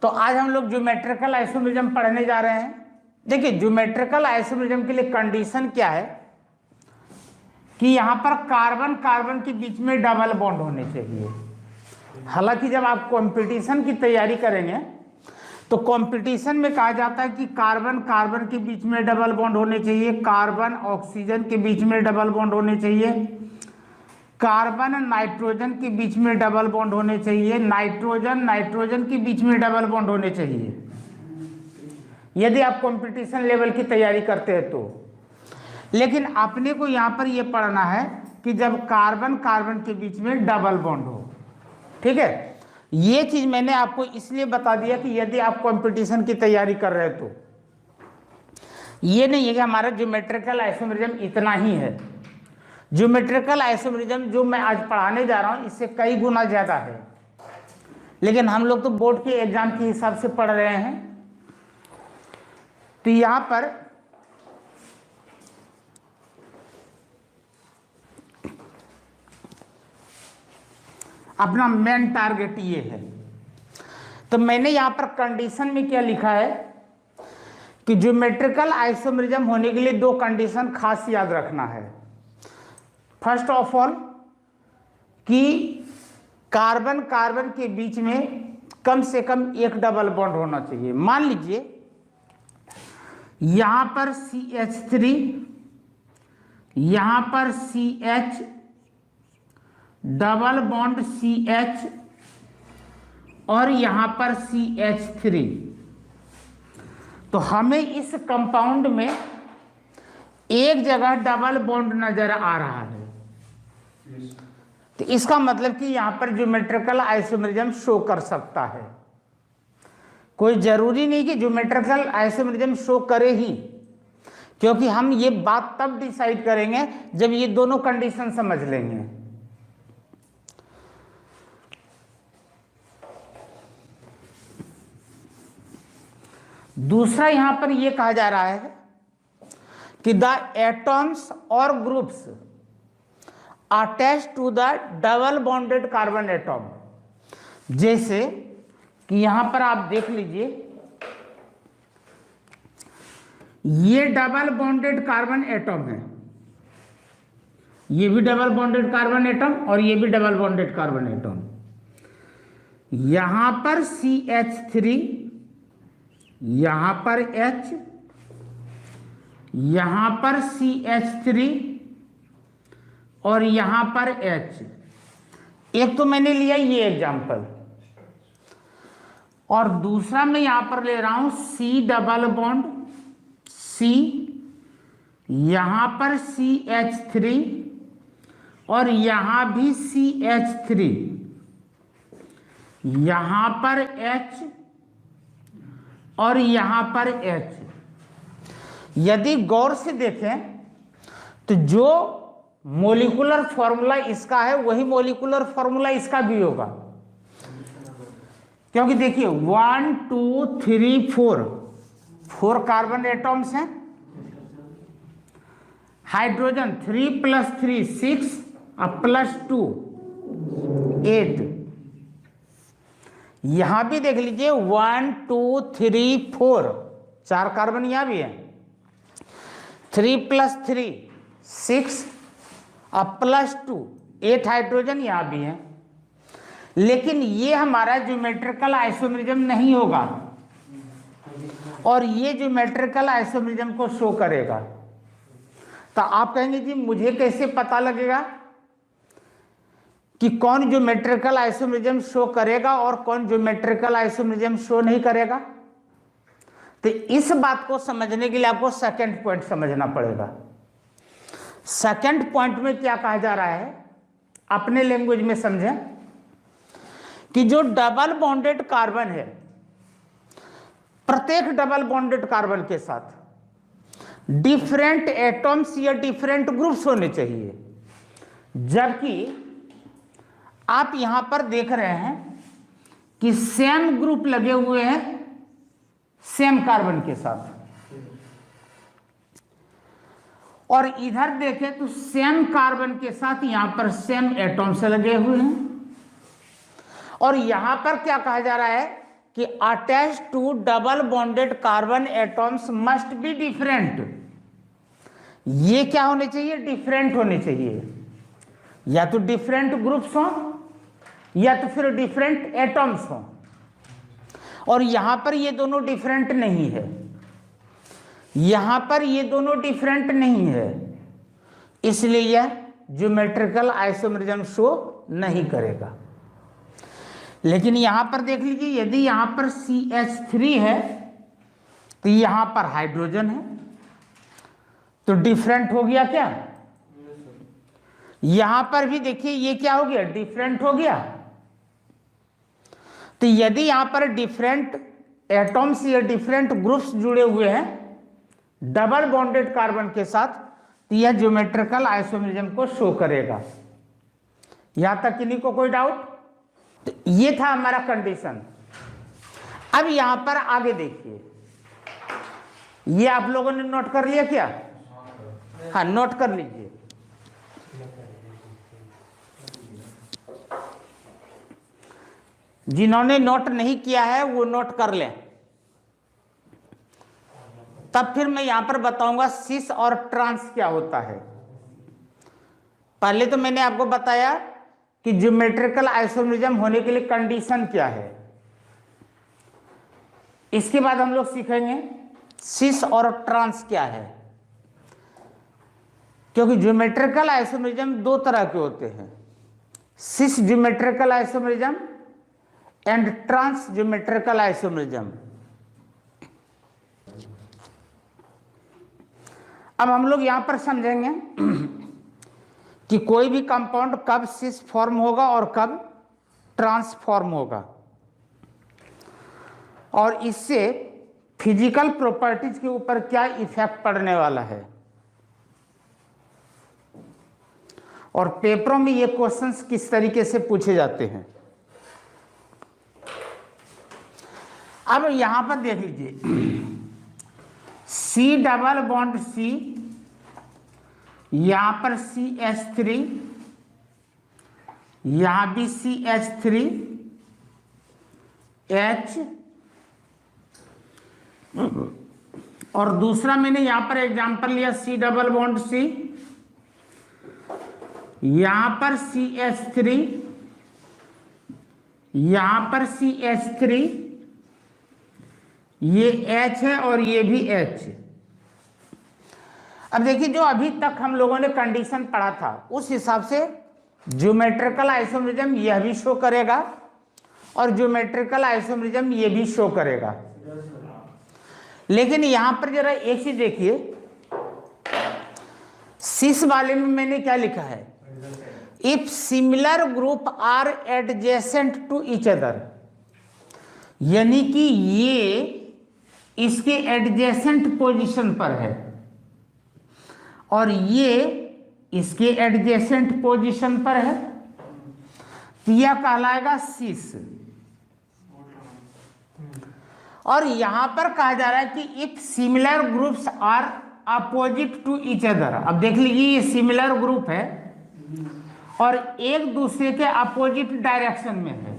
तो आज हम लोग ज्योमेट्रिकल आइसोमेरिज्म पढ़ने जा रहे हैं। देखिए ज्योमेट्रिकल आइसोमेरिज्म के लिए कंडीशन क्या है कि यहां पर कार्बन कार्बन के बीच में डबल बॉन्ड होने चाहिए। हालांकि जब आप कंपटीशन की तैयारी करेंगे तो कंपटीशन में कहा जाता है कि कार्बन कार्बन के बीच में डबल बॉन्ड होने चाहिए, कार्बन ऑक्सीजन के बीच में डबल बॉन्ड होने चाहिए, कार्बन नाइट्रोजन के बीच में डबल बॉन्ड होने चाहिए, नाइट्रोजन नाइट्रोजन के बीच में डबल बॉन्ड होने चाहिए, यदि आप कंपटीशन लेवल की तैयारी करते हैं तो। लेकिन अपने को यहां पर यह पढ़ना है कि जब कार्बन कार्बन के बीच में डबल बॉन्ड हो, ठीक है। ये चीज मैंने आपको इसलिए बता दिया कि यदि आप कंपटीशन की तैयारी कर रहे हो तो ये नहीं है कि हमारा ज्योमेट्रिकल आइसोमेरिज्म इतना ही है। ज्योमेट्रिकल आइसोमेरिज्म जो मैं आज पढ़ाने जा रहा हूं इससे कई गुना ज्यादा है, लेकिन हम लोग तो बोर्ड के एग्जाम के हिसाब से पढ़ रहे हैं। तो यहां पर अपना मेन टारगेट ये है। तो मैंने यहां पर कंडीशन में क्या लिखा है कि ज्योमेट्रिकल आइसोमेरिज्म होने के लिए दो कंडीशन खास याद रखना है। फर्स्ट ऑफ ऑल कि कार्बन कार्बन के बीच में कम से कम एक डबल बॉन्ड होना चाहिए। मान लीजिए यहां पर CH3, यहां पर CH, डबल बॉन्ड CH और यहां पर CH3। तो हमें इस कंपाउंड में एक जगह डबल बॉन्ड नजर आ रहा है। तो इसका मतलब कि यहां पर ज्योमेट्रिकल आइसोमेरिज्म शो कर सकता है। कोई जरूरी नहीं कि ज्योमेट्रिकल आइसोमेरिज्म शो करे ही, क्योंकि हम ये बात तब डिसाइड करेंगे जब ये दोनों कंडीशन समझ लेंगे। दूसरा यहां पर यह कहा जा रहा है कि द एटॉम्स और groups attach to the double bonded carbon atom. जैसे कि यहां पर आप देख लीजिए ये डबल बॉन्डेड कार्बन एटॉम है, ये भी डबल बॉन्डेड कार्बन एटॉम और ये भी डबल बॉन्डेड कार्बन एटॉम। यहां पर CH3, यहां पर H, यहां पर CH3 और यहां पर H। एक तो मैंने लिया ये एग्जांपल, और दूसरा मैं यहां पर ले रहा हूं C डबल बॉन्ड C, यहां पर CH3 और यहां भी CH3, यहां पर H और यहां पर H। यदि गौर से देखें तो जो मॉलिक्यूलर फॉर्मूला इसका है वही मॉलिक्यूलर फॉर्मूला इसका भी होगा, क्योंकि देखिए 1 2 3 4 कार्बन एटॉम्स हैं, हाइड्रोजन 3 + 3 6 और +2 8। यहां भी देख लीजिए 1 2 3 4 4 कार्बन यहां भी है, 3 + 3 6 और +2 8 हाइड्रोजन यहां भी है। लेकिन ये हमारा ज्योमेट्रिकल आइसोमेरिज्म नहीं होगा, और ये ज्योमेट्रिकल आइसोमेरिज्म को शो करेगा। तो आप कहेंगे जी मुझे कैसे पता लगेगा कि कौन ज्योमेट्रिकल आइसोमेरिज्म शो करेगा और कौन ज्योमेट्रिकल आइसोमेरिज्म शो नहीं करेगा? तो इस बात को समझने के लिए आपको सेकंड पॉइंट समझना पड़ेगा। सेकंड पॉइंट में क्या कहा जा रहा है, अपने लैंग्वेज में समझें कि जो डबल बॉन्डेड कार्बन है, प्रत्येक डबल बॉन्डेड कार्बन के साथ डिफरेंट एटॉम्स या डिफरेंट ग्रुप्स होने चाहिए। जबकि आप यहां पर देख रहे हैं कि सेम ग्रुप लगे हुए हैं सेम कार्बन के साथ, और इधर देखें तो सेम कार्बन के साथ यहां पर सेम एटॉम्स लगे हुए हैं। और यहां पर क्या कहा जा रहा है कि attach to double bonded carbon atoms must be different. ये क्या होने चाहिए? डिफरेंट होने चाहिए। या तो डिफरेंट ग्रुप्स हो या तो फिर डिफरेंट एटॉम्स हो, और यहां पर ये दोनों डिफरेंट नहीं है, यहां पर ये दोनों डिफरेंट नहीं है, इसलिए यह ज्योमेट्रिकल आइसोमरिज्म शो नहीं करेगा। लेकिन यहां पर देख लीजिए, यदि यहां पर CH3 है तो यहां पर हाइड्रोजन है, तो डिफरेंट हो गया क्या? यहां पर भी देखिए ये क्या हो गया? डिफरेंट हो गया। तो यदि यहां पर डिफरेंट एटॉम्स या डिफरेंट ग्रुप्स जुड़े हुए हैं डबल बॉन्डेड कार्बन के साथ, तो यह ज्योमेट्रिकल आइसोमरिज्म को शो करेगा। यहां तक किन्हीं को कोई डाउट? तो ये था हमारा कंडीशन। अब यहां पर आगे देखिए, ये आप लोगों ने नोट कर लिया क्या? हाँ, नोट कर लीजिए। जिन्होंने नोट नहीं किया है वो नोट कर लें, तब फिर मैं यहां पर बताऊंगा सिस और ट्रांस क्या होता है। पहले तो मैंने आपको बताया कि ज्योमेट्रिकल आइसोमरिज्म होने के लिए कंडीशन क्या है। इसके बाद हम लोग सीखेंगे सिस और ट्रांस क्या है, क्योंकि ज्योमेट्रिकल आइसोमरिज्म दो तरह के होते हैं, cis geometrical isomerism and trans geometrical isomerism. अब हम लोग यहां पर समझेंगे कि कोई भी कंपाउंड कब सिस फॉर्म होगा और कब ट्रांसफॉर्म होगा, और इससे फिजिकल प्रॉपर्टीज के ऊपर क्या इफेक्ट पड़ने वाला है, और पेपरों में ये क्वेश्चंस किस तरीके से पूछे जाते हैं। अब यहां पर देख लीजिए, C डबल बॉन्ड C, यहां पर CH3, यहां भी CH3 H, और दूसरा मैंने यहां पर एग्जांपल लिया C डबल बॉन्ड C, यहां पर CH3, यहां पर CH3, ये H है और ये भी H। अब देखिए, जो अभी तक हम लोगों ने कंडीशन पढ़ा था उस हिसाब से ज्योमेट्रिकल आइसोमरिज्म यह भी शो करेगा और ज्योमेट्रिकल आइसोमरिज्म ये भी शो करेगा। लेकिन यहां पर जरा एक चीज देखिए, सिस वाले में मैंने क्या लिखा है? If similar group are adjacent to each other, यानी कि ये इसके एडजेसेंट पोजीशन पर है और ये इसके एडजेसेंट पोजीशन पर है, तो यह कहलाएगा सिस। और यहां पर कहा जा रहा है कि if similar groups are opposite to each other. अब देख लीजिए, ये सिमिलर ग्रुप है और एक दूसरे के अपोजिट डायरेक्शन में है,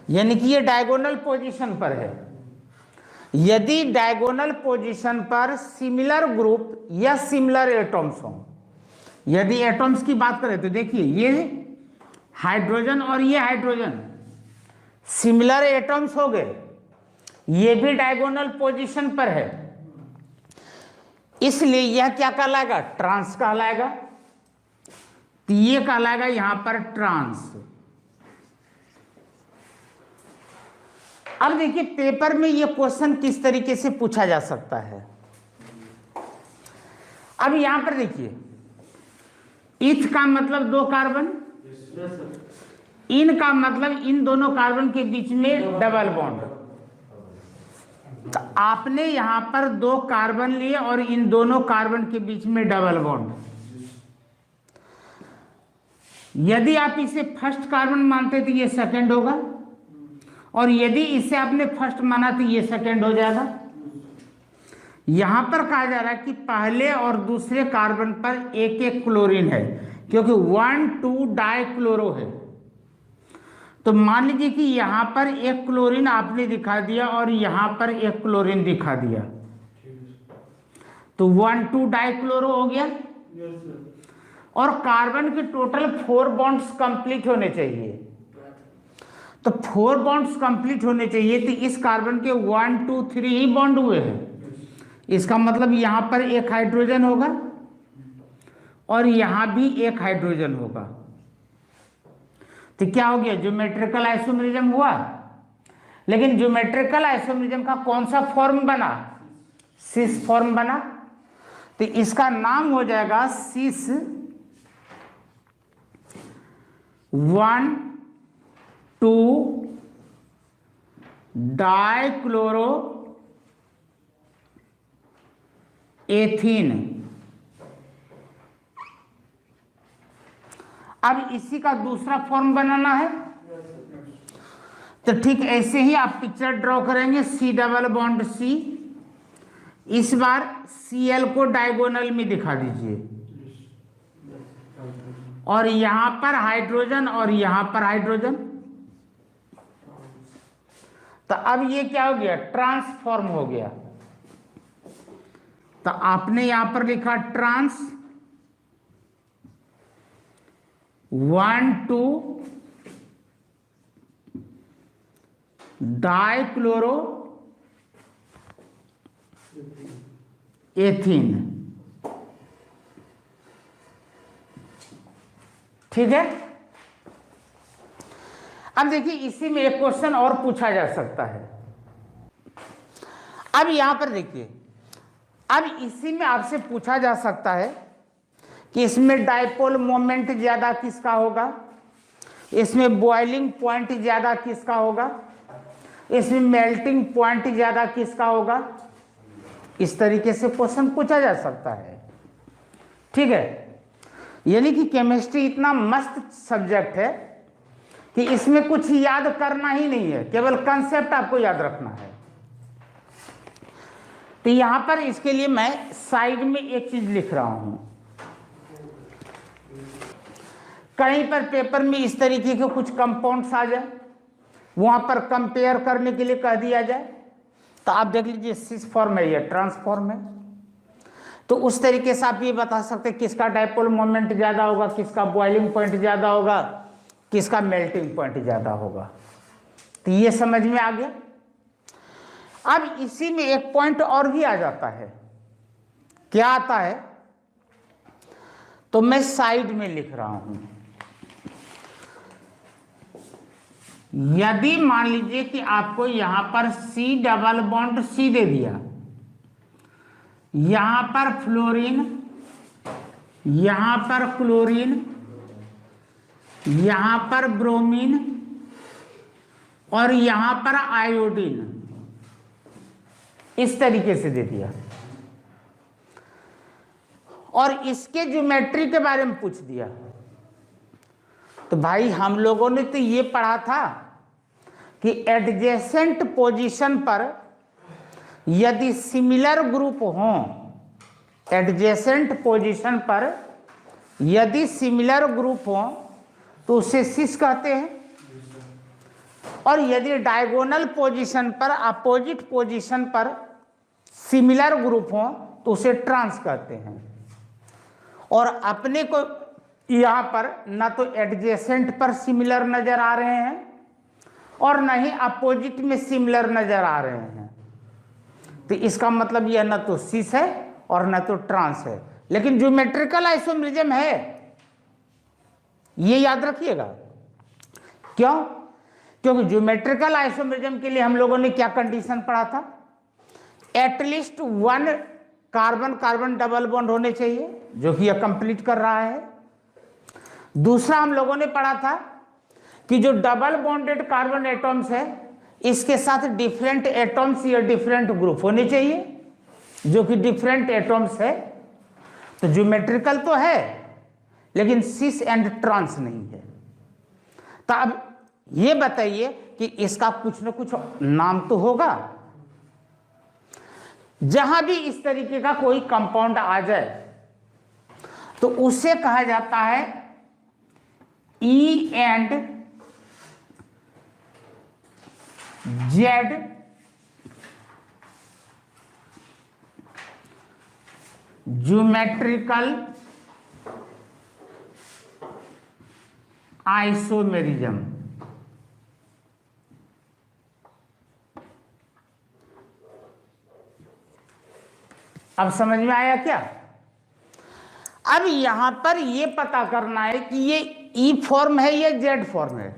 यानी कि ये डायगोनल पोजीशन पर है। यदि डायगोनल पोजीशन पर सिमिलर ग्रुप या सिमिलर एटॉम्स हो, यदि एटॉम्स की बात करें तो देखिए, ये हाइड्रोजन और ये हाइड्रोजन सिमिलर एटॉम्स हो गए, ये भी डायगोनल पोजीशन पर है, इसलिए यह क्या कहलाएगा? ट्रांस कहलाएगा। तो ये कहलाएगा यहां पर ट्रांस। अब देखिए, पेपर में ये क्वेश्चन किस तरीके से पूछा जा सकता है। अब यहां पर देखिए, इथ का मतलब दो कार्बन, इन का मतलब इन दोनों कार्बन के बीच में डबल बॉन्ड। तो आपने यहां पर दो कार्बन लिए और इन दोनों कार्बन के बीच में डबल बॉन्ड। यदि आप इसे फर्स्ट कार्बन मानते तो ये सेकंड होगा, और यदि इसे आपने फर्स्ट माना तो ये सेकंड हो जाएगा। यहां पर कहा जा रहा है कि पहले और दूसरे कार्बन पर एक एक क्लोरीन है, क्योंकि 1,2 डाइक्लोरो है, तो मान लीजिए कि यहां पर एक क्लोरीन आपने दिखा दिया और यहां पर एक क्लोरीन दिखा दिया, तो 1,2 डाइक्लोरो हो गया। और कार्बन के टोटल 4 बॉन्ड्स कंप्लीट होने चाहिए। तो 4 बॉन्ड्स कंप्लीट होने चाहिए, तो इस कार्बन के 1 2 3 ही बॉन्ड हुए हैं। इसका मतलब यहां पर एक हाइड्रोजन होगा और यहां भी एक हाइड्रोजन होगा। तो क्या हो गया, ज्योमेट्रिकल आइसोमेरिज्म हुआ। लेकिन ज्योमेट्रिकल आइसोमेरिज्म का कौन सा फॉर्म बना, सिस फॉर्म बना। तो इसका नाम हो जाएगा सिस 1 2 डाइक्लोरो एथीन। अब इसी का दूसरा फॉर्म बनाना है। तो ठीक ऐसे ही आप पिक्चर ड्रॉ करेंगे, C डबल बॉन्ड C। इस बार Cl को डायगोनल में दिखा दीजिए, और यहां पर हाइड्रोजन और यहां पर हाइड्रोजन। तो अब ये क्या हो गया, ट्रांसफॉर्म हो गया। तो आपने यहां पर लिखा ट्रांस 1 2 डाइक्लोरो एथीन। ठीक है। अब देखिए इसी में एक क्वेश्चन और पूछा जा सकता है। अब यहां पर देखिए, अब इसी में आपसे पूछा जा सकता है कि इसमें डाइपोल मोमेंट ज्यादा किसका होगा, इसमें बॉइलिंग पॉइंट ज्यादा किसका होगा, इसमें मेल्टिंग पॉइंट ज्यादा किसका होगा। इस तरीके से क्वेश्चन पूछा जा सकता है। ठीक है। यानी कि केमिस्ट्री इतना मस्त सब्जेक्ट है कि इसमें कुछ याद करना ही नहीं है, केवल कंसेप्ट आपको याद रखना है। तो यहां पर इसके लिए मैं साइड में एक चीज लिख रहा हूं। कहीं पर पेपर में इस तरीके के कुछ कंपाउंड्स आ जाए, वहां पर कंपेयर करने के लिए कह दिया जाए, तो आप देख लीजिए सिस फॉर्म है, ये ट्रांसफॉर्म है। तो उस तरीके से आप ये बता सकते हैं किसका डाइपोल मोमेंट ज्यादा होगा, किसका बॉइलिंग पॉइंट ज्यादा होगा, किसका मेल्टिंग पॉइंट ज्यादा होगा। तो ये समझ में आ गया। अब इसी में एक पॉइंट और भी आ जाता है। क्या आता है, तो मैं साइड में लिख रहा हूं। यदि मान लीजिए कि आपको यहां पर C डबल बॉन्ड C दे दिया, यहां पर फ्लोरीन, यहां पर क्लोरीन, यहां पर ब्रोमीन और यहां पर आयोडीन, इस तरीके से दे दिया, और इसके ज्योमेट्री के बारे में पूछ दिया। तो भाई हम लोगों ने तो ये पढ़ा था कि एडजेसेंट पोजीशन पर यदि सिमिलर ग्रुप हो, एडजेसेंट पोजीशन पर यदि सिमिलर ग्रुप हो तो उसे सिस कहते हैं, और यदि डायगोनल पोजीशन पर, अपोजिट पोजीशन पर सिमिलर ग्रुप हो तो उसे ट्रांस कहते हैं। और अपने को यहां पर न तो एडजेसेंट पर सिमिलर नजर आ रहे हैं और न ही अपोजिट में सिमिलर नजर आ रहे हैं, तो इसका मतलब यह न तो सिस है और न तो ट्रांस है, लेकिन ज्योमेट्रिकल आइसोमेरिज्म है, ये याद रखिएगा। क्यों? क्योंकि ज्योमेट्रिकल आइसोमेरिज्म के लिए हम लोगों ने क्या कंडीशन पढ़ा था, at least 1 carbon carbon double bond होने चाहिए, जो कि यह कंप्लीट कर रहा है। दूसरा हम लोगों ने पढ़ा था कि जो डबल बॉन्डेड कार्बन एटॉम्स है, इसके साथ डिफरेंट एटॉम्स या डिफरेंट ग्रुप होने चाहिए, जो कि डिफरेंट एटॉम्स है। तो ज्योमेट्रिकल तो है लेकिन सिस एंड ट्रांस नहीं है। तो अब ये बताइए कि इसका कुछ न कुछ नाम तो होगा। जहां भी इस तरीके का कोई कंपाउंड आ जाए तो उसे कहा जाता है E and Z geometrical isomerism. अब समझ में आया क्या? अब यहां पर ये पता करना है कि ये ई फॉर्म है या जेड फॉर्म है,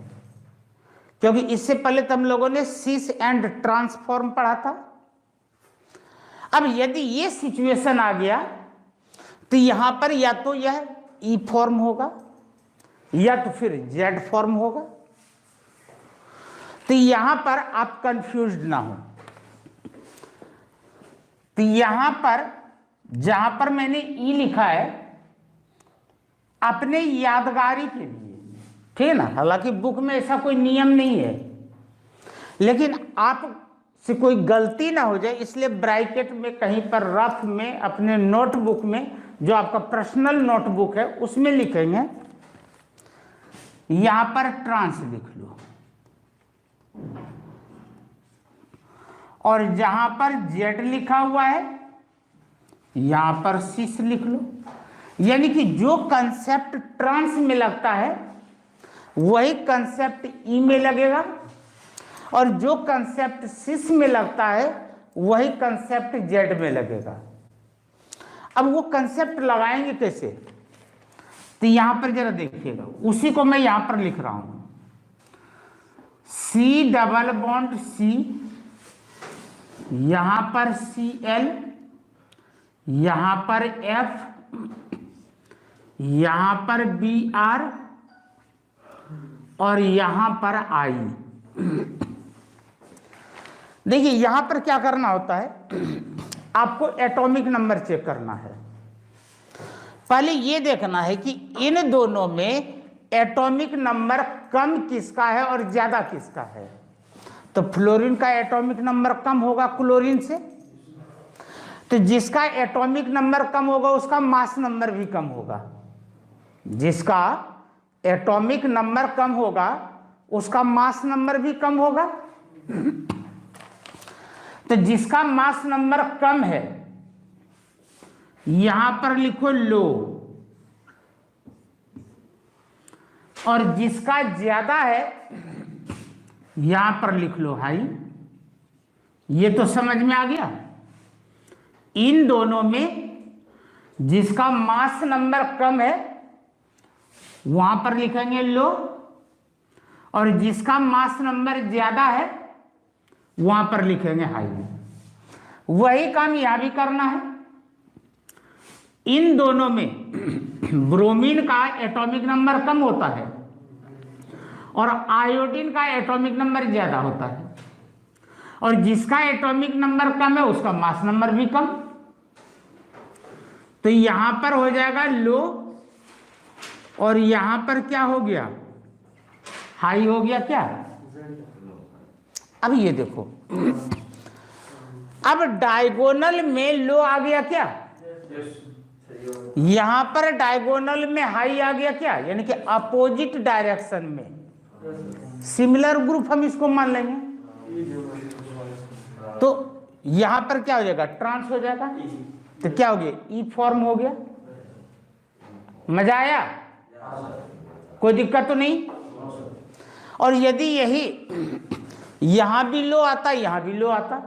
क्योंकि इससे पहले तो हम लोगों ने सिस एंड ट्रांसफॉर्म पढ़ा था। अब यदि ये सिचुएशन आ गया तो यहां पर या तो यह ई फॉर्म होगा या तो फिर जेड फॉर्म होगा। तो यहां पर आप कंफ्यूज्ड ना हो। तो यहां पर जहां पर मैंने ई लिखा है अपने यादगारी के लिए, ठीक है ना, हालांकि बुक में ऐसा कोई नियम नहीं है, लेकिन आप से कोई गलती ना हो जाए इसलिए ब्रैकेट में कहीं पर रफ में अपने नोटबुक में, जो आपका पर्सनल नोटबुक है उसमें लिखेंगे, यहां पर ट्रांस लिख लो और जहां पर जेड लिखा हुआ है यहां पर सिस लिख लो। यानी कि जो कंसेप्ट ट्रांस में लगता है वही कंसेप्ट ई में लगेगा और जो कंसेप्ट सिस में लगता है वही कंसेप्ट जेड में लगेगा। अब वो कंसेप्ट लगाएंगे कैसे, तो यहां पर जरा देखिएगा, उसी को मैं यहां पर लिख रहा हूं। सी डबल बॉन्ड सी, यहां पर सी एल, यहां पर एफ, यहां पर बी आर और यहां पर आई। देखिए यहां पर क्या करना होता है, आपको एटॉमिक नंबर चेक करना है। पहले ये देखना है कि इन दोनों में एटॉमिक नंबर कम किसका है और ज्यादा किसका है। तो फ्लोरीन का एटॉमिक नंबर कम होगा क्लोरीन से, तो जिसका एटॉमिक नंबर कम होगा उसका मास नंबर भी कम होगा। जिसका एटॉमिक नंबर कम होगा उसका मास नंबर भी कम होगा। तो जिसका मास नंबर कम है यहां पर लिखो लो, और जिसका ज्यादा है यहां पर लिख लो हाई। ये तो समझ में आ गया। इन दोनों में जिसका मास नंबर कम है वहां पर लिखेंगे लो, और जिसका मास नंबर ज्यादा है वहां पर लिखेंगे हाई। वही काम यहां भी करना है। इन दोनों में ब्रोमीन का एटॉमिक नंबर कम होता है और आयोडीन का एटॉमिक नंबर ज्यादा होता है, और जिसका एटॉमिक नंबर कम है उसका मास नंबर भी कम। तो यहां पर हो जाएगा लो और यहां पर क्या हो गया, हाई हो गया। क्या अब ये देखो, अब डायगोनल में लो आ गया क्या, यहां पर डायगोनल में हाई आ गया क्या, यानी कि अपोजिट डायरेक्शन में सिमिलर ग्रुप हम इसको मान लेंगे। तो यहां पर क्या हो जाएगा, ट्रांस हो जाएगा। तो क्या हो गया, ई फॉर्म हो गया। मजा आया, कोई दिक्कत तो नहीं। और यदि यही यहां भी लो आता यहां भी लो आता,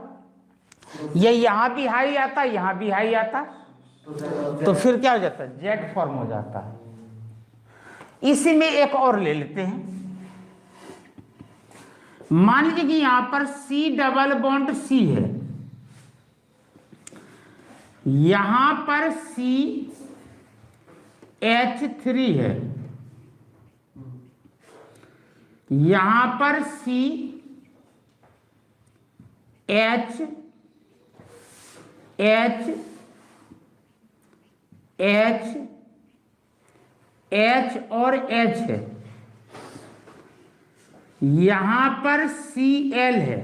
या यहां भी हाई आता यहां भी हाई आता, तो फिर क्या हो जाता है, जेड फॉर्म हो जाता है। इसी में एक और ले लेते हैं। मान लीजिए कि यहां पर सी डबल बॉन्ड सी है, यहां पर सी H3 है, यहां पर सी H H H H और H है, यहां पर Cl है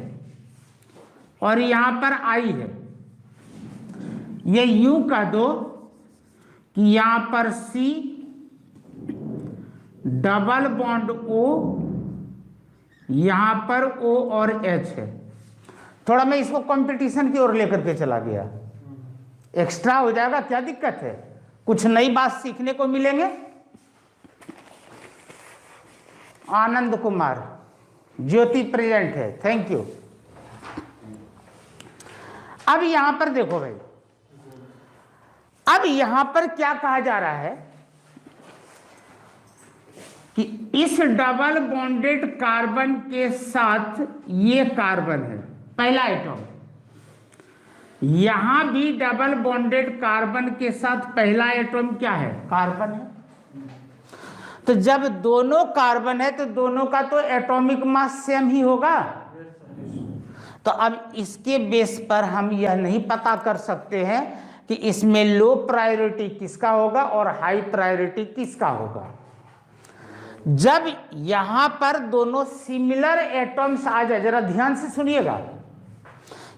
और यहां पर I है। ये यूं कह दो कि यहां पर C डबल बॉन्ड O, यहां पर O और H है। थोड़ा मैं इसको कंपटीशन की ओर लेकर के चला गया, एक्स्ट्रा हो जाएगा, क्या दिक्कत है, कुछ नई बात सीखने को मिलेंगे। आनंद कुमार, ज्योति प्रेजेंट है, थैंक यू। अब यहां पर देखो भाई, अब यहां पर क्या कहा जा रहा है कि इस डबल बॉन्डेड कार्बन के साथ ये कार्बन है, पहला एटॉम, यहां भी डबल बॉन्डेड कार्बन के साथ पहला एटॉम क्या है, कार्बन है। तो जब दोनों कार्बन है तो दोनों का तो एटॉमिक मास सेम ही होगा। तो अब इसके बेस पर हम यह नहीं पता कर सकते हैं कि इसमें लो प्रायोरिटी किसका होगा और हाई प्रायोरिटी किसका होगा। जब यहां पर दोनों सिमिलर एटॉम्स आ जाए, जरा ध्यान से सुनिएगा,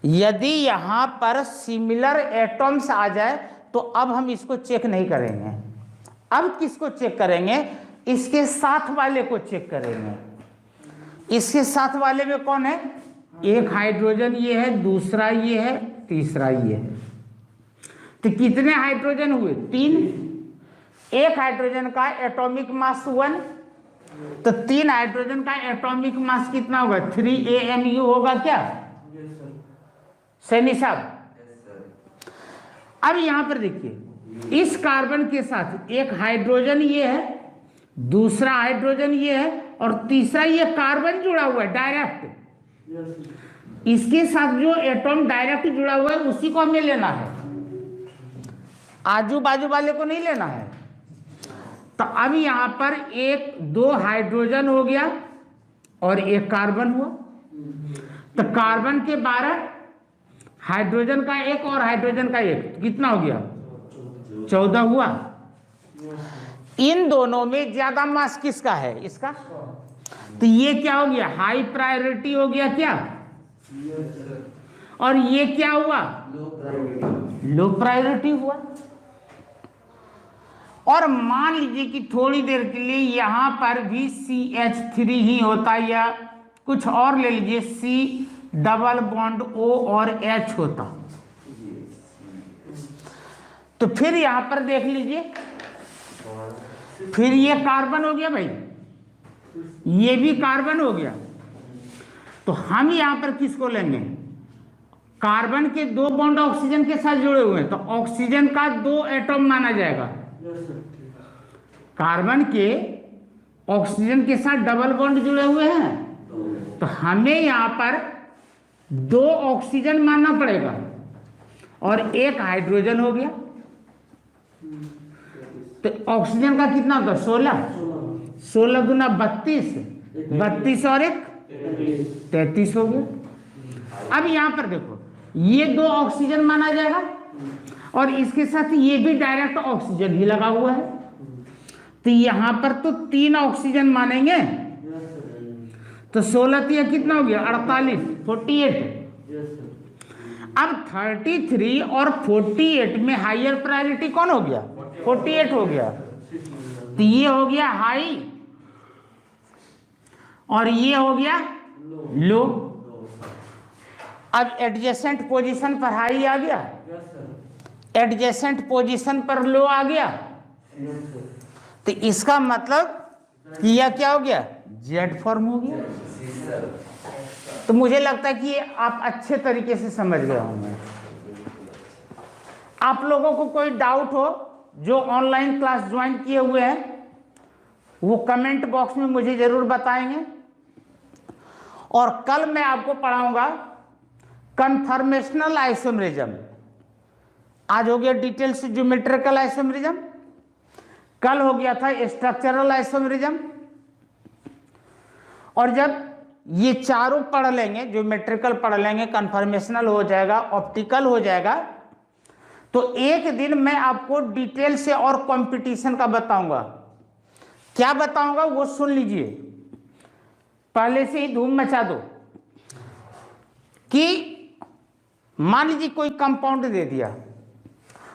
यदि यहां पर सिमिलर एटॉम्स आ जाए तो अब हम इसको चेक नहीं करेंगे। अब किसको चेक करेंगे, इसके साथ वाले को चेक करेंगे। इसके साथ वाले में कौन है, एक हाइड्रोजन ये है, दूसरा ये है, तीसरा ये है। तो कितने हाइड्रोजन हुए, 3। एक हाइड्रोजन का एटॉमिक मास 1, तो 3 हाइड्रोजन का एटॉमिक मास कितना होगा, 3 AMU होगा क्या, सैनी साहब। अब यहां पर देखिए, इस कार्बन के साथ एक हाइड्रोजन ये है, दूसरा हाइड्रोजन ये है, और तीसरा ये कार्बन जुड़ा हुआ है डायरेक्ट। इसके साथ जो एटॉम डायरेक्ट जुड़ा हुआ है उसी को हमें लेना है, आजू बाजू वाले को नहीं लेना है। तो अब यहां पर 2 हाइड्रोजन हो गया और एक कार्बन हुआ। तो कार्बन के 12, हाइड्रोजन का 1 और हाइड्रोजन का 1, तो कितना हो गया, 14 हुआ। इन दोनों में ज्यादा मास किसका है, इसका। तो ये क्या हो गया, हाई प्रायोरिटी हो गया क्या, और ये क्या हुआ, लो प्रायोरिटी हुआ। और मान लीजिए कि थोड़ी देर के लिए यहां पर भी CH3 ही होता, या कुछ और ले लीजिए, C डबल बॉन्ड O और H होता, तो फिर यहां पर देख लीजिए, फिर ये कार्बन हो गया भाई, ये भी कार्बन हो गया। तो हम यहां पर किसको लेंगे, कार्बन के 2 बॉन्ड ऑक्सीजन के साथ जुड़े हुए हैं, तो ऑक्सीजन का 2 एटॉम माना जाएगा। कार्बन के ऑक्सीजन के साथ डबल बॉन्ड जुड़े हुए हैं, तो हमें यहां पर 2 ऑक्सीजन मानना पड़ेगा, और 1 हाइड्रोजन हो गया। तो ऑक्सीजन का कितना होगा, 16 गुना 32, 32 और 1 33 हो गया। अब यहां पर देखो, ये 2 ऑक्सीजन माना जाएगा, और इसके साथ ये भी डायरेक्ट ऑक्सीजन ही लगा हुआ है, तो यहां पर तो 3 ऑक्सीजन मानेंगे। तो 16 या कितना हो गया, 48, 48। अब 33 और 48 में हायर प्रायोरिटी कौन हो गया, 48 हो गया। तो ये हो गया हाई और ये हो गया लो। अब एडजेसेंट पोजीशन पर हाई आ गया, एडजेसेंट पोजीशन पर लो आ गया, तो इसका मतलब कि यह क्या हो गया, जेड फॉर्म हो गया। तो मुझे लगता है कि ये आप अच्छे तरीके से समझ गए होंगे। आप लोगों को कोई डाउट हो, जो ऑनलाइन क्लास ज्वाइन किए हुए हैं, वो कमेंट बॉक्स में मुझे जरूर बताएंगे। और कल मैं आपको पढ़ाऊंगा कन्फर्मेशनल आइसोमेरिज्म। आज हो गया डिटेल से ज्योमेट्रिकल आइसोमेरिज्म, कल हो गया था स्ट्रक्चरल आइसोमेरिज्म। और जब ये चारों पढ़ लेंगे, ज्योमेट्रिकल पढ़ लेंगे, कन्फर्मेशनल हो जाएगा, ऑप्टिकल हो जाएगा, तो एक दिन मैं आपको डिटेल से और कंपटीशन का बताऊंगा। क्या बताऊंगा वो सुन लीजिए, पहले से ही धूम मचा दो। कि मान लीजिए कोई कंपाउंड दे दिया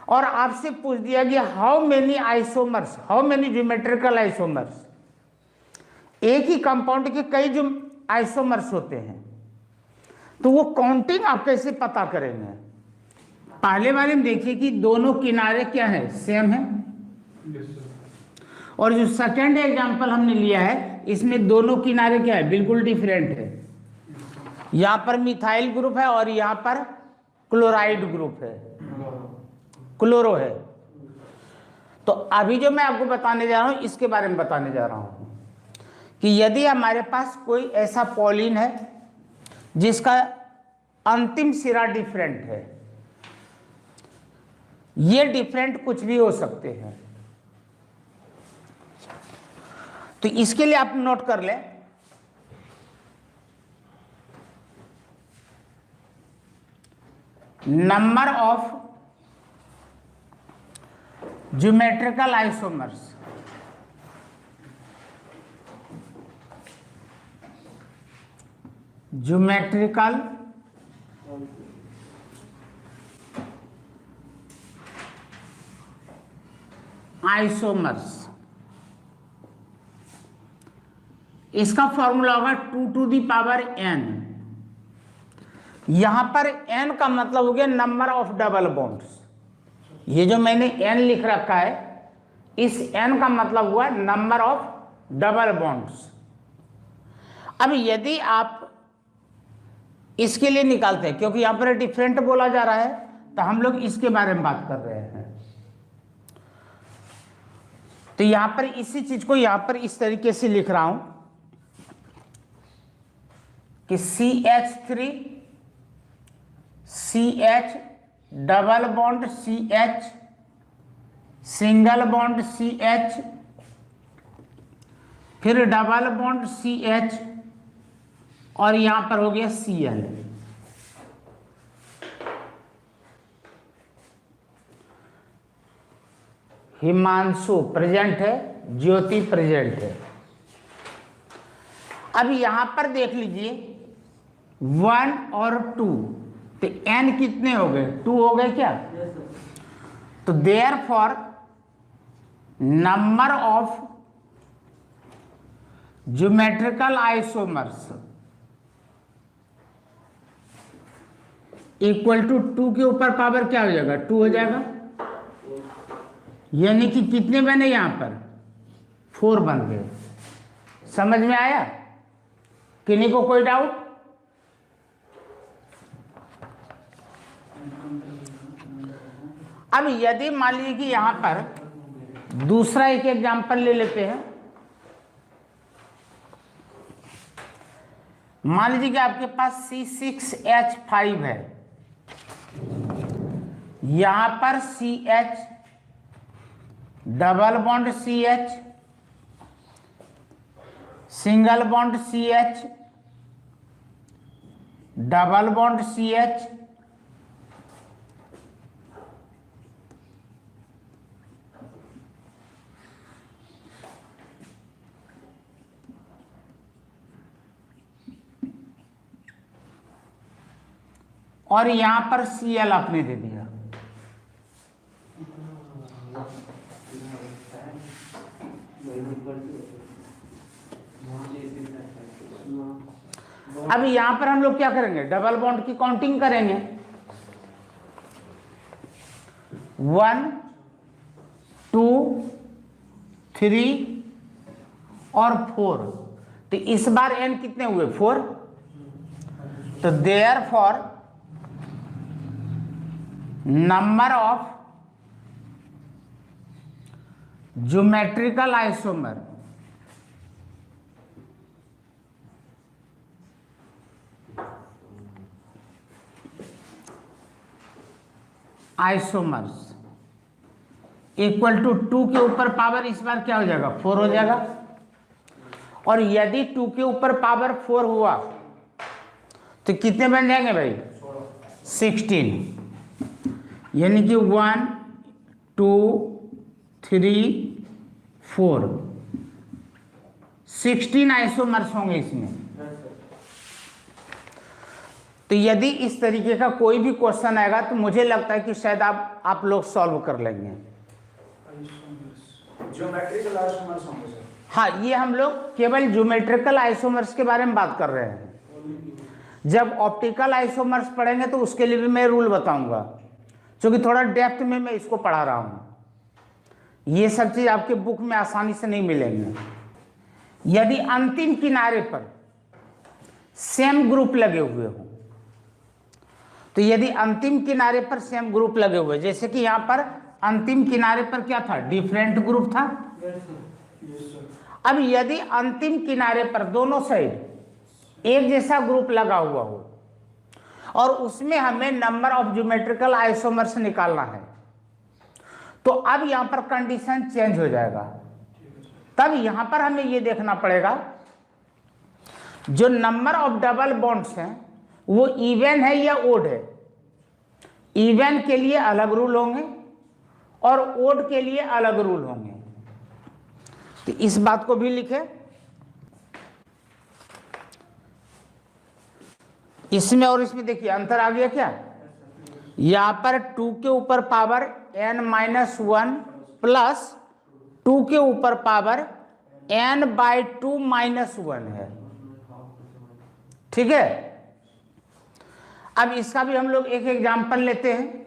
और आपसे पूछ दिया कि how many isomers, how many geometrical isomers. एक ही कंपाउंड के कई जो आइसोमर्स होते हैं। तो वो काउंटिंग आप कैसे पता करेंगे? पहले वाले में देखिए कि दोनों किनारे क्या है, सेम है। और जो सेकंड एग्जांपल हमने लिया है इसमें दोनों किनारे क्या है, बिल्कुल डिफरेंट है। यहां पर मिथाइल ग्रुप है और यहां पर क्लोराइड ग्रुप है, क्लोरो है। तो अभी जो मैं आपको बताने जा रहा हूं इसके बारे में बताने जा रहा हूं कि यदि हमारे पास कोई ऐसा पॉलिन है जिसका अंतिम सिरा डिफरेंट है, ये डिफरेंट कुछ भी हो सकते हैं। तो इसके लिए आप नोट कर लें, number of geometrical isomers, geometrical isomers, इसका फॉर्मूला होगा 2 टू दी पावर n। यहां पर n का मतलब हो गया नंबर ऑफ डबल बॉन्ड्स। ये जो मैंने n लिख रखा है, इस n का मतलब हुआ नंबर ऑफ डबल बॉन्ड्स। अब यदि आप इसके लिए निकालते हैं, क्योंकि यहां पर डिफरेंट बोला जा रहा है, तो हम लोग इसके बारे में बात कर रहे हैं। तो यहां पर इसी चीज को यहां पर इस तरीके से लिख रहा हूं कि CH3 CH double bond CH single bond CH फिर डबल बॉन्ड CH और यहां पर हो गया Cl। हिमांशु प्रेजेंट है, ज्योति प्रेजेंट है। अब यहां पर देख लीजिए 1 और 2, तो n कितने हो गए, 2 हो गए क्या? तो therefore number of geometrical isomers equal to 2 के ऊपर पावर क्या हो जाएगा, 2 हो जाएगा। यानी कि कितने बने यहां पर, 4 बन गए। समझ में आया? किन्हीं को कोई डाउट? अब यदि मान लीजिए कि यहां पर दूसरा एक एग्जांपल ले लेते हैं। मान लीजिए कि आपके पास C6H5 है, यहां पर CH double bond CH single bond CH double bond CH और यहां पर Cl आपने दे दिया। अब यहां पर हम लोग क्या करेंगे, डबल बॉन्ड की काउंटिंग करेंगे। 1 2 3 और 4। तो इस बार n कितने हुए, 4। तो therefore number of geometrical isomer isomers equal to 2 के ऊपर पावर इस बार क्या हो जाएगा, 4 हो जाएगा। और यदि 2 के ऊपर पावर 4 हुआ तो कितने बन जाएंगे भाई, 16। यानी कि 1 2 3 4 16 आइसोमर्स होंगे इसमें। तो यदि इस तरीके का कोई भी क्वेश्चन आएगा तो मुझे लगता है कि शायद आप लोग सॉल्व कर लेंगे। ज्योमेट्रिकल आइसोमर्स होंगे सर। हाँ, ये हम लोग केवल ज्योमेट्रिकल आइसोमर्स के बारे में बात कर रहे हैं। जब ऑप्टिकल आइसोमर्स पढ़ेंगे तो उसके लिए भी मैं रूल बताऊंगा, क्योंकि थोड़ा डेप्थ में मैं इसको पढ़ा रहा हूं। ये सब चीज आपके बुक में आसानी से नहीं मिलेंगे। यदि अंतिम किनारे पर सेम ग्रुप लगे हुए हो, तो यदि अंतिम किनारे पर सेम ग्रुप लगे हुए, जैसे कि यहां पर अंतिम किनारे पर क्या था, डिफरेंट ग्रुप था। अब यदि अंतिम किनारे पर दोनों साइड एक जैसा ग्रुप लगा हुआ हो और उसमें हमें नंबर ऑफ ज्योमेट्रिकल आइसोमर्स निकालना है, तो अब यहां पर कंडीशन चेंज हो जाएगा। तब यहां पर हमें यह देखना पड़ेगा जो नंबर ऑफ डबल बॉन्ड्स हैं वो इवन है या ओड है। इवन के लिए अलग रूल होंगे और ओड के लिए अलग रूल होंगे। तो इस बात को भी लिखे। इसमें और इसमें देखिए अंतर आ गया क्या। यहां पर 2 के ऊपर पावर n-1 प्लस 2 के ऊपर पावर n/2 -1 है। ठीक है। अब इसका भी हम लोग एक एग्जाम्पल लेते हैं।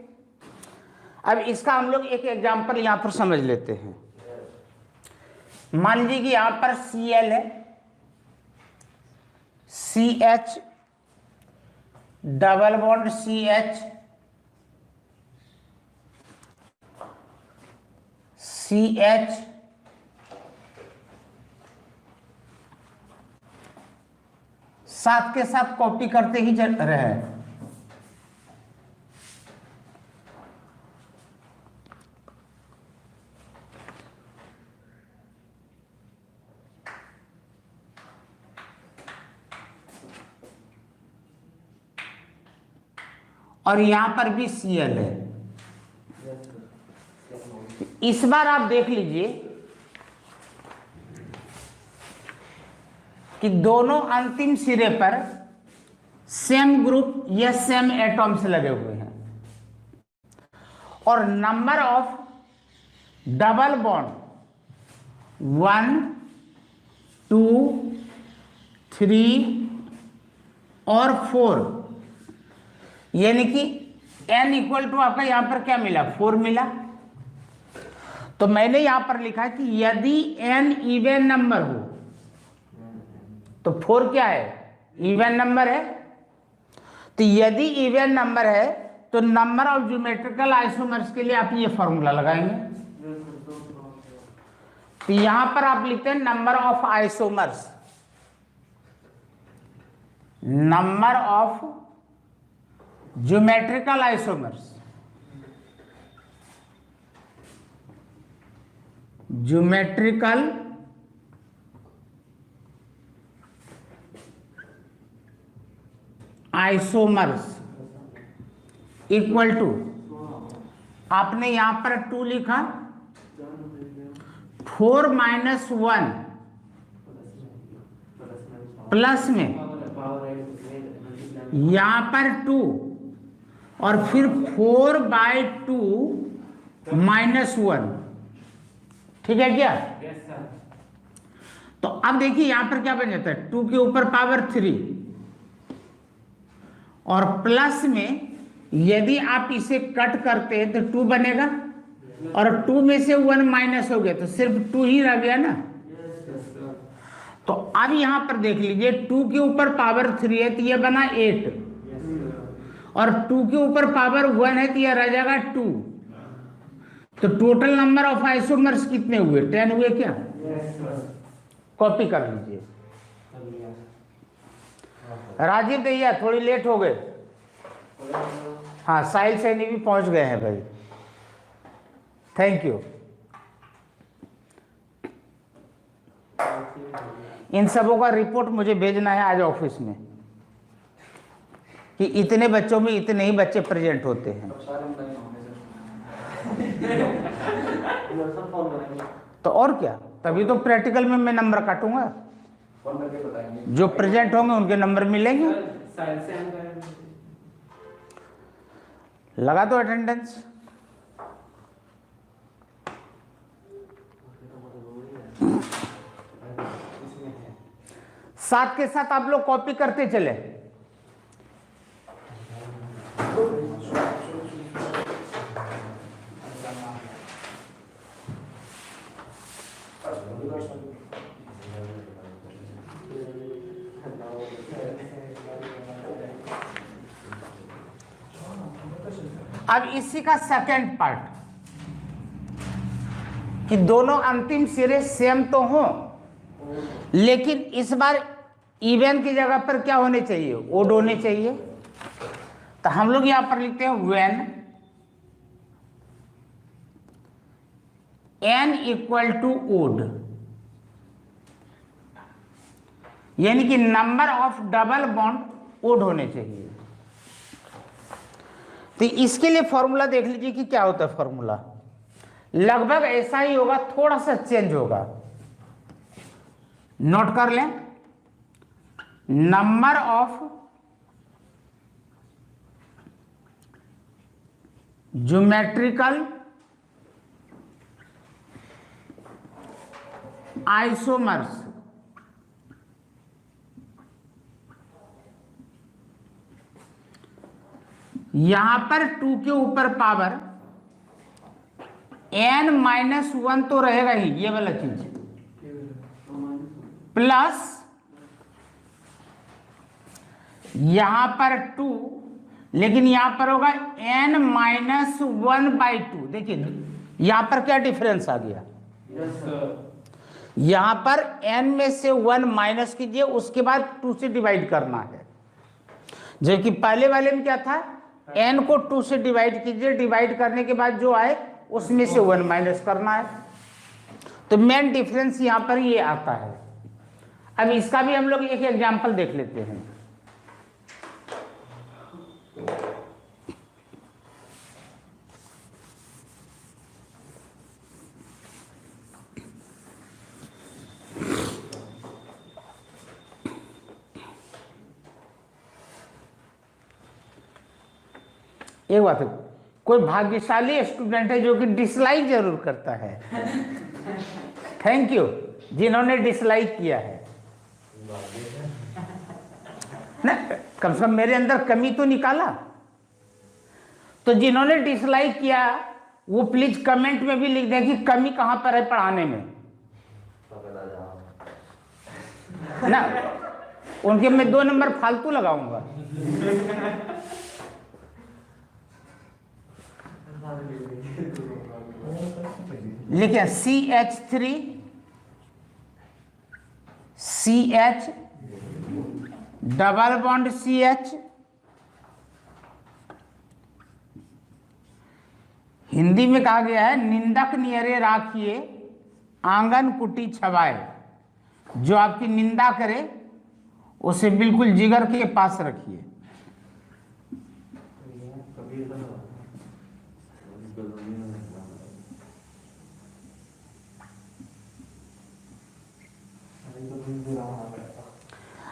अब इसका हम लोग एक एग्जाम्पल यहां पर समझ लेते हैं। मान लीजिए कि यहां पर Cl है, CH double bond CH, CH साथ के साथ कॉपी करते ही चल रहे हैं। और यहां पर भी Cl है। इस बार आप देख लीजिए कि दोनों अंतिम सिरे पर सेम ग्रुप या सेम एटॉम्स लगे हुए हैं और नंबर ऑफ डबल बॉन्ड 1, 2, 3 और 4, यानी कि n इक्वल टू आपका यहां पर क्या मिला, 4 मिला। तो मैंने यहां पर लिखा कि यदि n इवन नंबर हो तो 4 क्या है, इवन नंबर है। तो यदि इवन नंबर है तो नंबर ऑफ ज्योमेट्रिकल आइसोमर्स के लिए आप ये फॉर्मूला लगाएंगे। तो यहां पर आप लिखते हैं number of isomers, number of geometrical isomers, geometrical isomers equal to, आपने यहां पर 2 लिखा, 4 - 1 प्लस में यहां पर 2 और फिर 4/2 -1। ठीक है क्या। तो अब देखिए यहां पर क्या बन जाता है, 2 के ऊपर पावर 3 और प्लस में यदि आप इसे कट करते हैं तो 2 बनेगा और 2 में से 1 माइनस हो गया तो सिर्फ 2 ही रह गया ना। तो अब यहां पर देख लीजिए 2 के ऊपर पावर 3 है तो यह बना 8 और 2 के ऊपर पावर 1 है तो यह रह जाएगा 2। तो टोटल नंबर ऑफ आइसोमर्स कितने हुए, 10 हुए क्या। कॉपी कर लीजिए। राजीव भैया थोड़ी लेट हो गए। हाँ, साहिल सैनी भी पहुंच गए हैं भाई, थैंक यू। इन सबों का रिपोर्ट मुझे भेजना है आज ऑफिस में कि इतने बच्चों में इतने ही बच्चे प्रेजेंट होते हैं। तो और क्या, तभी तो प्रैक्टिकल में मैं नंबर काटूंगा। जो प्रेजेंट होंगे उनके नंबर मिलेंगे। लगा दो अटेंडेंस। साथ के साथ आप लोग कॉपी करते चले। अब इसी का सेकंड पार्ट कि दोनों अंतिम सिरे सेम तो हों, लेकिन इस बार इवन की जगह पर क्या होने चाहिए, ओड होने चाहिए। तो हम लोग यहां पर लिखते हैं when n equal to odd, यानी कि number of double bond odd होने चाहिए। तो इसके लिए फॉर्मूला देख लीजिए कि क्या होता है। फॉर्मूला लगभग ऐसा ही होगा, थोड़ा सा चेंज होगा, नोट कर लें। नंबर ऑफ ज्योमेट्रिकल आइसोमर्स यहां पर 2 के ऊपर पावर n-1 तो रहेगा ही, ये वाला चीज, प्लस यहां पर 2, लेकिन यहां पर होगा n-1/2। देखिए यहां पर क्या डिफरेंस आ गया, यहां पर n में से 1 माइनस कीजिए, उसके बाद 2 से डिवाइड करना है। जबकि पहले वाले में क्या था, n को 2 से डिवाइड कीजिए, डिवाइड करने के बाद जो आए उसमें से 1 माइनस करना है। तो मेन डिफरेंस यहां पर ये आता है। अब इसका भी हम लोग एक एग्जांपल देख लेते हैं। एक बात है, कोई भाग्यशाली स्टूडेंट है जो कि डिसलाइक जरूर करता है। थैंक यू जिन्होंने डिसलाइक किया है ना, कम से कम मेरे अंदर कमी तो निकाला। तो जिन्होंने डिसलाइक किया वो प्लीज कमेंट में भी लिख दें कि कमी कहां पर है पढ़ाने में ना, उनके मैं 2 नंबर फालतू लगाऊंगा। लिखे CH3 CH double bond CH, Hindi में कहा गया है निंदक नियरे राखिए आंगन कुटी छवाए, जो आपकी निंदा करे उसे बिल्कुल जिगर के पास रखिए।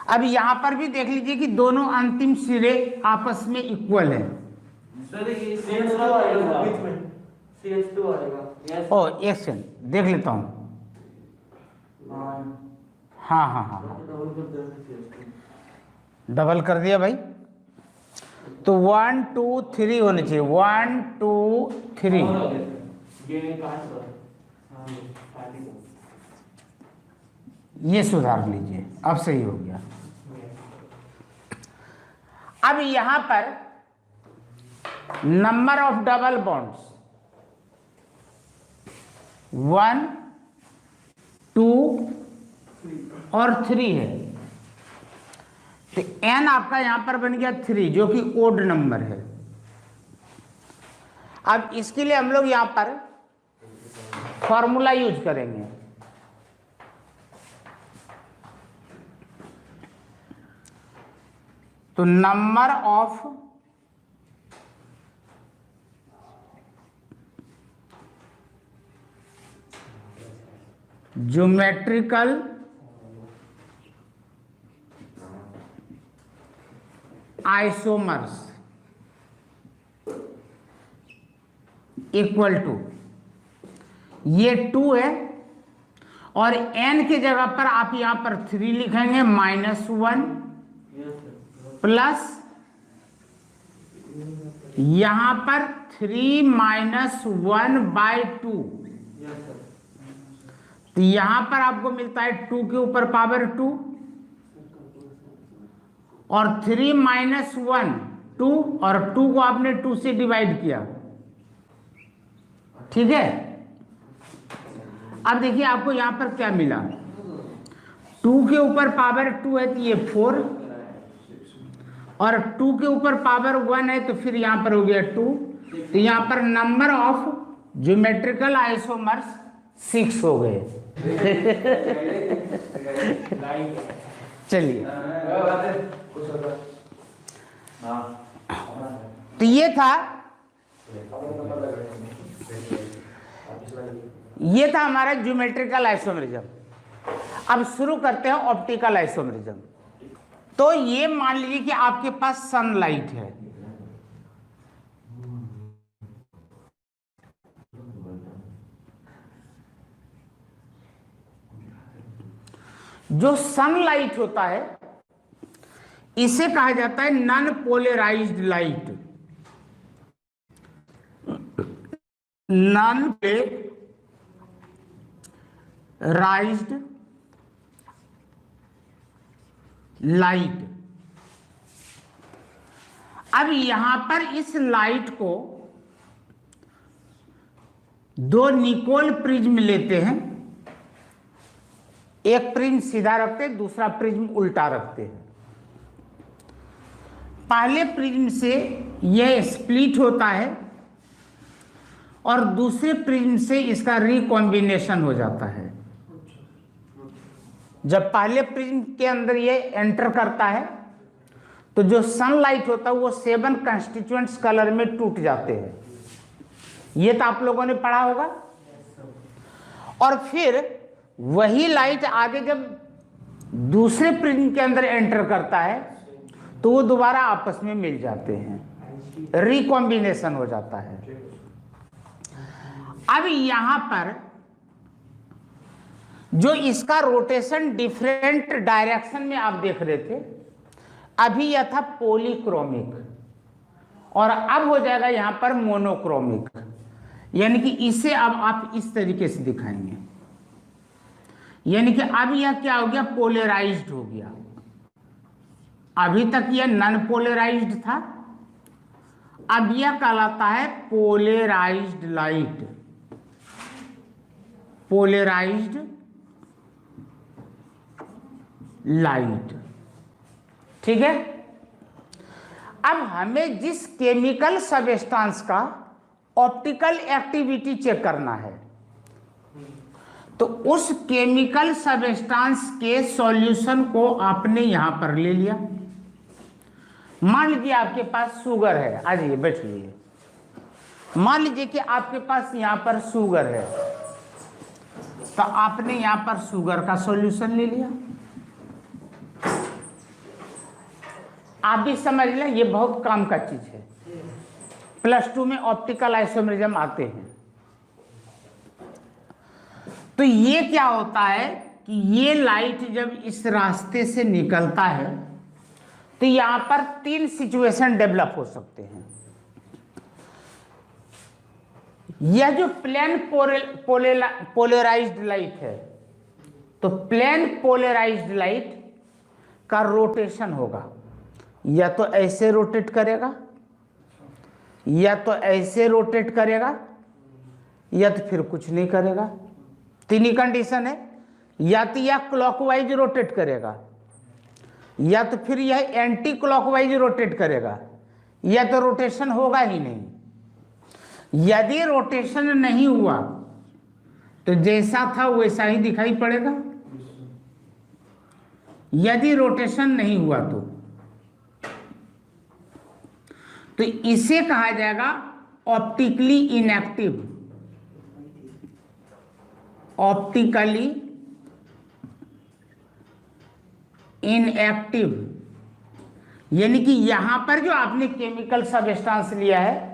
अब यहां पर भी देख लीजिए कि दोनों अंतिम सिरे आपस में इक्वल है। ओ एक सेकंड देख लेता हूं। हाँ हाँ हाँ डबल कर दिया भाई। तो 1 2 3 होने चाहिए, 1 2 3। ये सुधार लीजिए, अब सही हो गया। अब यहां पर नंबर ऑफ डबल बॉन्ड्स 1 2 और 3 है। तो n आपका यहां पर बन गया 3, जो कि ओड नंबर है। अब इसके लिए हम लोग यहां पर फॉर्मूला यूज करेंगे। तो number of geometrical isomers equal to, ये 2 है और n की जगह पर आप यहां पर 3 लिखेंगे, -1 प्लस यहां पर 3 - 1/2। तो यहां पर आपको मिलता है 2 के ऊपर पावर 2 और 3 - 1 2 और 2 को आपने 2 से डिवाइड किया। ठीक है, अब देखिए आपको यहां पर क्या मिला, 2 के ऊपर पावर 2 है तो ये 4 और 2 के ऊपर पावर 1 है तो फिर यहां पर हो गया 2। तो यहां पर नंबर ऑफ ज्योमेट्रिकल आइसोमर्स 6 हो गए। चलिए, तो ये था हमारा ज्योमेट्रिकल आइसोमेरिज्म। अब शुरू करते हैं ऑप्टिकल आइसोमेरिज्म। तो ये मान लीजिए कि आपके पास सनलाइट है, जो सनलाइट होता है इसे कहा जाता है non polarized light. Non polarized light. अब यहां पर इस लाइट को दो निकोल प्रिज्म लेते हैं, एक प्रिज्म सीधा रखते हैं, दूसरा प्रिज्म उल्टा रखते हैं। पहले प्रिज्म से यह स्प्लिट होता है और दूसरे प्रिज्म से इसका रिकॉम्बिनेशन हो जाता है। जब पहले प्रिज्म के अंदर ये एंटर करता है तो जो सनलाइट होता है वो 7 कंस्टिट्यूएंट्स कलर में टूट जाते हैं। ये तो आप लोगों ने पढ़ा होगा। और फिर वही लाइट आगे जब दूसरे प्रिज्म के अंदर एंटर करता है तो वो दोबारा आपस में मिल जाते हैं, रिकॉम्बिनेशन हो जाता है। अब यहां पर जो इसका रोटेशन डिफरेंट डायरेक्शन में आप देख रहे थे, अभी यह था पॉलीक्रोमिक और अब हो जाएगा यहां पर मोनोक्रोमिक, यानी कि इसे अब आप इस तरीके से दिखाएंगे, यानी कि अब यह क्या हो गया, पोलराइज्ड हो गया। अभी तक यह नॉन पोलराइज्ड था, अब यह कहलाता है पोलराइज्ड लाइट। पोलराइज्ड लाइट, ठीक है। अब हमें जिस केमिकल सबस्टेंस का ऑप्टिकल एक्टिविटी चेक करना है तो उस केमिकल सबस्टेंस के सॉल्यूशन को आपने यहां पर ले लिया। मान लीजिए आपके पास शुगर है, आ जाइए बैठिए। मान लीजिए कि आपके पास यहां पर शुगर है तो आपने यहां पर शुगर का सॉल्यूशन ले लिया। आप भी समझ लें, ये बहुत काम का चीज है। +2 में ऑप्टिकल आइसोमेरिज्म आते हैं। तो ये क्या होता है कि ये लाइट जब इस रास्ते से निकलता है तो यहां पर 3 सिचुएशन डेवलप हो सकते हैं। यह जो प्लेन पोलराइज्ड लाइट है तो प्लेन पोलराइज्ड लाइट का रोटेशन होगा, या तो ऐसे रोटेट करेगा, या तो ऐसे रोटेट करेगा, या तो फिर कुछ नहीं करेगा। 3 ही कंडीशन है, या तो यह क्लॉकवाइज रोटेट करेगा, या तो फिर यह एंटी क्लॉकवाइज रोटेट करेगा, या तो रोटेशन होगा ही नहीं। यदि रोटेशन नहीं हुआ तो जैसा था वैसा ही दिखाई पड़ेगा। यदि रोटेशन नहीं हुआ तो इसे कहा जाएगा ऑप्टिकली इनएक्टिव। ऑप्टिकली इनएक्टिव, यानी कि यहां पर जो आपने केमिकल सबस्टेंस लिया है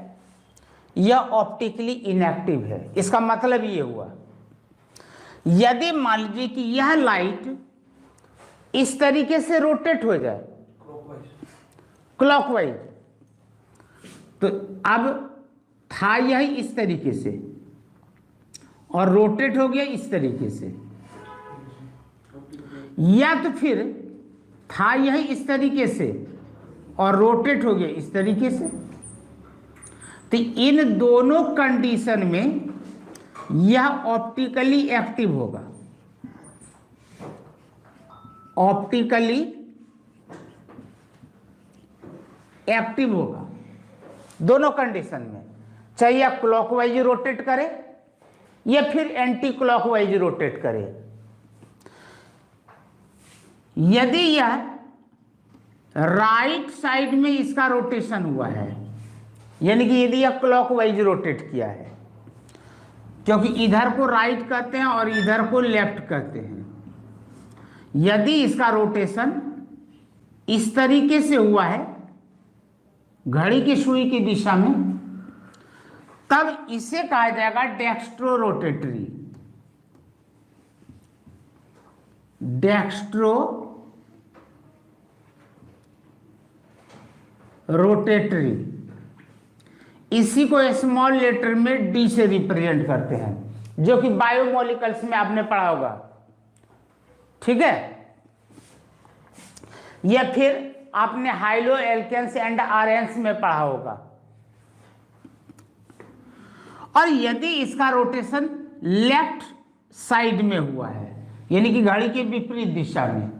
यह ऑप्टिकली इनएक्टिव है। इसका मतलब ये हुआ यदि मान लीजिए कि यह लाइट इस तरीके से रोटेट हो जाए क्लॉकवाइज, तो अब था यह इस तरीके से और रोटेट हो गया इस तरीके से, या तो फिर था यह इस तरीके से और रोटेट हो गया इस तरीके से, तो इन दोनों कंडीशन में यह ऑप्टिकली एक्टिव होगा, ऑप्टिकली एक्टिव होगा दोनों कंडीशन में, चाहे यह क्लॉकवाइज रोटेट करे या फिर एंटी क्लॉकवाइज रोटेट करे। यदि यह राइट साइड में इसका रोटेशन हुआ है, यानी कि यदि यह क्लॉकवाइज रोटेट किया है, क्योंकि इधर को राइट कहते हैं और इधर को लेफ्ट कहते हैं, यदि इसका रोटेशन इस तरीके से हुआ है घड़ी की सुई की दिशा में, तब इसे कहा जाएगा डेक्स्ट्रो रोटेटरी, डेक्स्ट्रो रोटेटरी। इसी को स्मॉल लेटर में डी से रिप्रेजेंट करते हैं, जो कि बायोमोलिकल्स में आपने पढ़ा होगा, ठीक है, या फिर आपने हाइलो एल्केन्स एंड आरेन्स में पढ़ा होगा। और यदि इसका रोटेशन लेफ्ट साइड में हुआ है, यानी कि घड़ी के विपरीत दिशा में,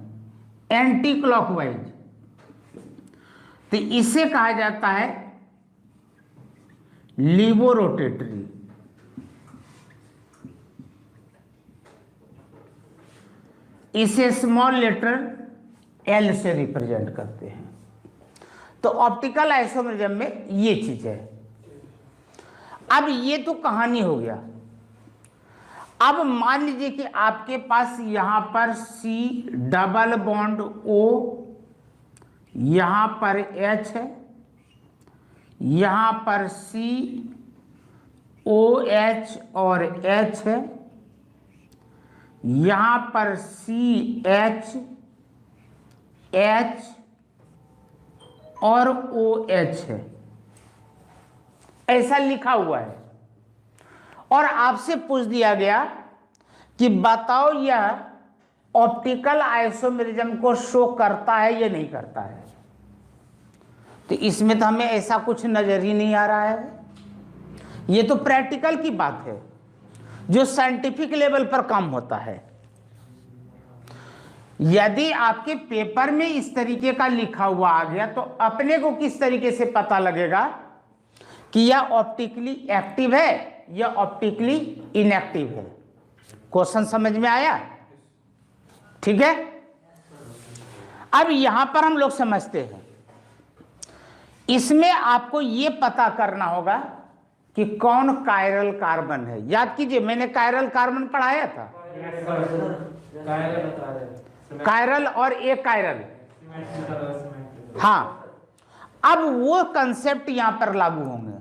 एंटी क्लॉकवाइज, तो इसे कहा जाता है लीवो रोटेटरी। इसे स्मॉल लेटर एल से रिप्रेजेंट करते हैं। तो ऑप्टिकल आइसोमेरिज्म में ये चीज है। अब ये तो कहानी हो गया। अब मान लीजिए कि आपके पास यहां पर C डबल बॉन्ड O, यहां पर H है, यहां पर C OH और H है, यहां पर CH H और OH है, ऐसा लिखा हुआ है। और आपसे पूछ दिया गया कि बताओ यह ऑप्टिकल आइसोमेरिज्म को शो करता है या नहीं करता है। तो इसमें तो हमें ऐसा कुछ नजर ही नहीं आ रहा है। ये तो प्रैक्टिकल की बात है जो साइंटिफिक लेवल पर काम होता है। यदि आपके पेपर में इस तरीके का लिखा हुआ आ गया तो अपने को किस तरीके से पता लगेगा कि यह ऑप्टिकली एक्टिव है या ऑप्टिकली इनएक्टिव है। क्वेश्चन समझ में आया? ठीक है। अब यहां पर हम लोग समझते हैं, इसमें आपको यह पता करना होगा कि कौन कायरल कार्बन है। याद कीजिए, मैंने कायरल कार्बन पढ़ाया था, कायरल और एक कायरल। हाँ, अब वो कंसेप्ट यहां पर लागू होंगे।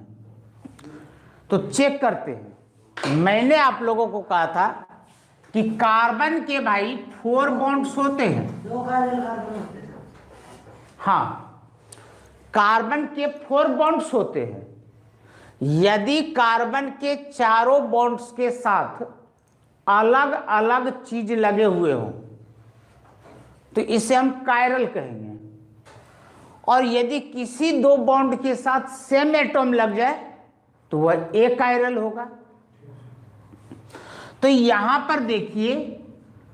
तो चेक करते हैं। मैंने आप लोगों को कहा था कि कार्बन के भाई 4 बॉन्ड्स होते हैं। 2 कायरल कार्बन होते हैं। हाँ, कार्बन के 4 बॉन्ड्स होते हैं। यदि कार्बन के चारों बॉन्ड्स के साथ अलग अलग चीज लगे हुए हों तो इसे हम कायरल कहेंगे। और यदि किसी 2 बॉन्ड के साथ सेम एटॉम लग जाए तो वह एक कायरल होगा। तो यहां पर देखिए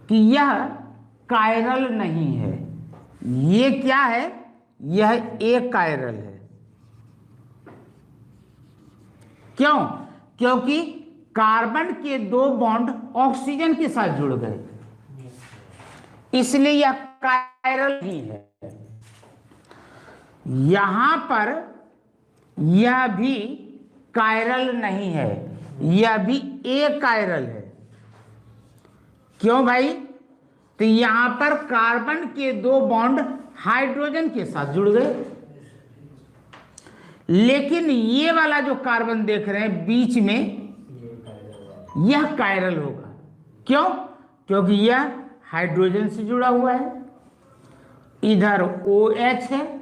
कि यह कायरल नहीं है, ये क्या है? यह एक कायरल है। क्यों? क्योंकि कार्बन के 2 बॉन्ड ऑक्सीजन के साथ जुड़ गए, इसलिए यह कायरल ही है। यहां पर यह भी कायरल नहीं है, यह भी एक कायरल है। क्यों भाई? तो यहां पर कार्बन के 2 बॉन्ड हाइड्रोजन के साथ जुड़ गए, लेकिन ये वाला जो कार्बन देख रहे हैं बीच में, यह कायरल होगा। क्यों? क्योंकि यह हाइड्रोजन से जुड़ा हुआ है, इधर OH है,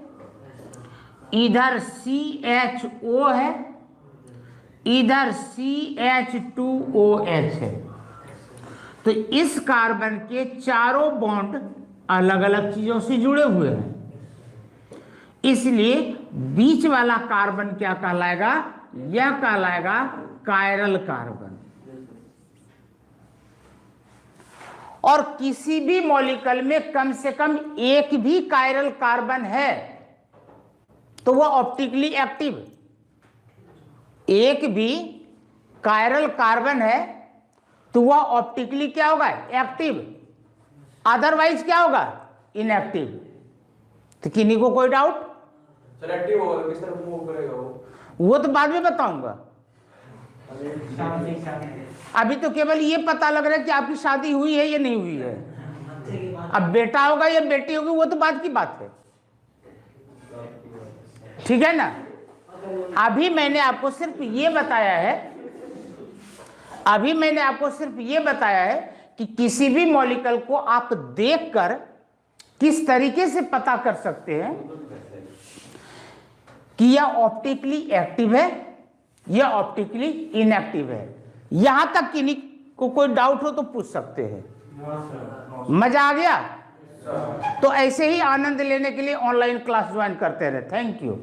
इधर CHO है, इधर CH2OH है। तो इस कार्बन के चारों बॉन्ड अलग अलग चीजों से जुड़े हुए हैं, इसलिए बीच वाला कार्बन क्या कहलाएगा? यह कहलाएगा कायरल कार्बन। और किसी भी मॉलिक्यूल में कम से कम एक भी कायरल कार्बन है तो वह ऑप्टिकली एक्टिव। एक भी कायरल कार्बन है तो वह ऑप्टिकली क्या होगा? एक्टिव, अदरवाइज क्या होगा? इनएक्टिव। तो किन्हीं को कोई डाउट? एक्टिव होगा, किस तरह मूव करेगा वो तो बाद में बताऊंगा। अभी तो केवल ये पता लग रहा है कि आपकी शादी हुई है या नहीं हुई है। अब बेटा होगा या बेटी होगी वो तो बाद की बात है, ठीक है ना। अभी मैंने आपको सिर्फ ये बताया है, अभी मैंने आपको सिर्फ ये बताया है कि किसी भी मॉलिक्यूल को आप देखकर किस तरीके से पता कर सकते हैं कि यह ऑप्टिकली एक्टिव है या ऑप्टिकली इनएक्टिव है। यहां तक किन्हीं को कोई डाउट हो तो पूछ सकते हैं। मजा आ गया? तो ऐसे ही आनंद लेने के लिए ऑनलाइन क्लास ज्वाइन करते रहे। Thank you.